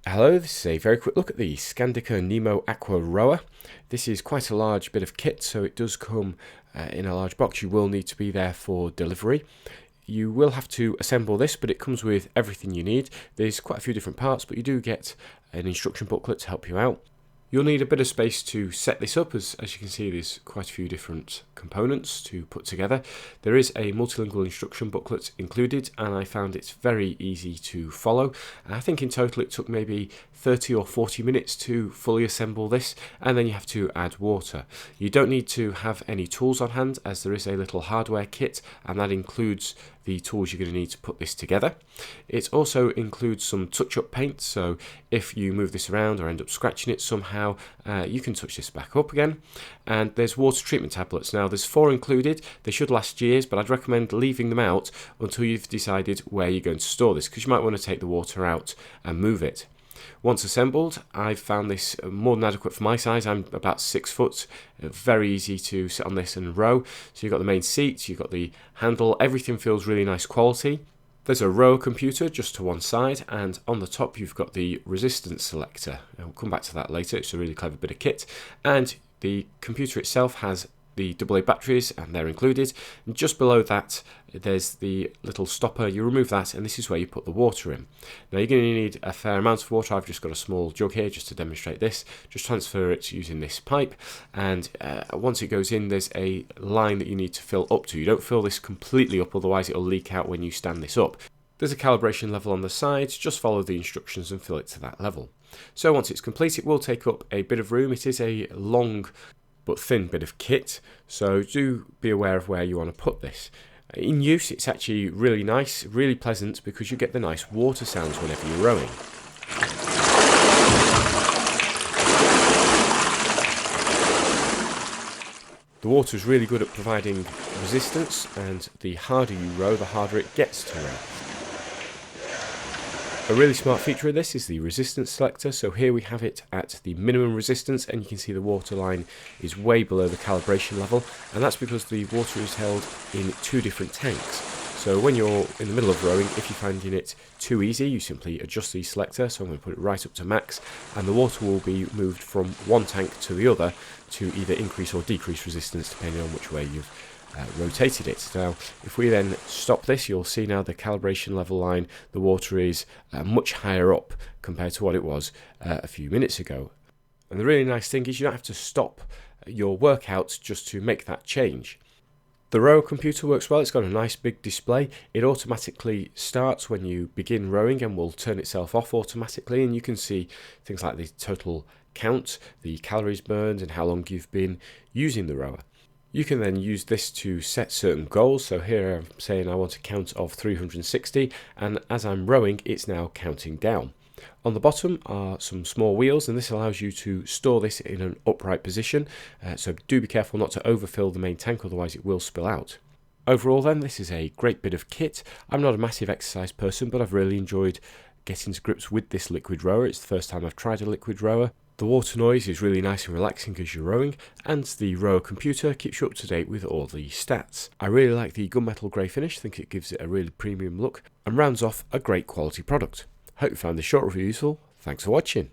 Hello, this is a very quick look at the Skandika Nemo Aqua rower. This is quite a large bit of kit, so it does come in a large box. You will need to be there for delivery. You will have to assemble this, but it comes with everything you need. There's quite a few different parts, but you do get an instruction booklet to help you out. You'll need a bit of space to set this up, as you can see there's quite a few different components to put together. There is a multilingual instruction booklet included, and I found it's very easy to follow. I think in total it took maybe 30 or 40 minutes to fully assemble this, and then you have to add water. You don't need to have any tools on hand, as there is a little hardware kit, and that includes the tools you're going to need to put this together. It also includes some touch-up paint, so if you move this around or end up scratching it somehow, you can touch this back up again. And there's water treatment tablets. Now there's 4 included. They should last years, but I'd recommend leaving them out until you've decided where you're going to store this, because you might want to take the water out and move it. Once assembled, I've found this more than adequate for my size. I'm about 6 foot, very easy to sit on this and row. So you've got the main seat, you've got the handle, everything feels really nice quality. There's a row computer just to one side, and on the top you've got the resistance selector. I'll come back to that later. It's a really clever bit of kit. And the computer itself has the AA batteries, and they're included. And just below that there's the little stopper. You remove that, and this is where you put the water in. Now you're going to need a fair amount of water. I've just got a small jug here just to demonstrate this. Just transfer it using this pipe, and once it goes in there's a line that you need to fill up to. You don't fill this completely up, otherwise it'll leak out when you stand this up. There's a calibration level on the sides. Just follow the instructions and fill it to that level. So once it's complete, it will take up a bit of room. It is a long but thin bit of kit, so do be aware of where you want to put this. In use, it's actually really nice, really pleasant, because you get the nice water sounds whenever you're rowing. The water is really good at providing resistance, and the harder you row, the harder it gets to row. A really smart feature of this is the resistance selector. So here we have it at the minimum resistance, and you can see the water line is way below the calibration level, and that's because the water is held in 2 different tanks. So when you're in the middle of rowing, if you're finding it too easy, you simply adjust the selector. So I'm going to put it right up to max, and the water will be moved from one tank to the other to either increase or decrease resistance depending on which way you've rotated it. Now if we then stop this, you'll see now the calibration level line, the water is much higher up compared to what it was a few minutes ago. And the really nice thing is you don't have to stop your workout just to make that change. The rower computer works well. It's got a nice big display. It automatically starts when you begin rowing and will turn itself off automatically, and you can see things like the total count, the calories burned, and how long you've been using the rower. You can then use this to set certain goals. So here I'm saying I want a count of 360, and as I'm rowing it's now counting down. On the bottom are some small wheels, and this allows you to store this in an upright position, so do be careful not to overfill the main tank, otherwise it will spill out. Overall then, this is a great bit of kit. I'm not a massive exercise person, but I've really enjoyed getting to grips with this liquid rower. It's the first time I've tried a liquid rower. The water noise is really nice and relaxing as you're rowing, and the rower computer keeps you up to date with all the stats. I really like the gunmetal grey finish. I think it gives it a really premium look and rounds off a great quality product. Hope you found this short review useful. Thanks for watching.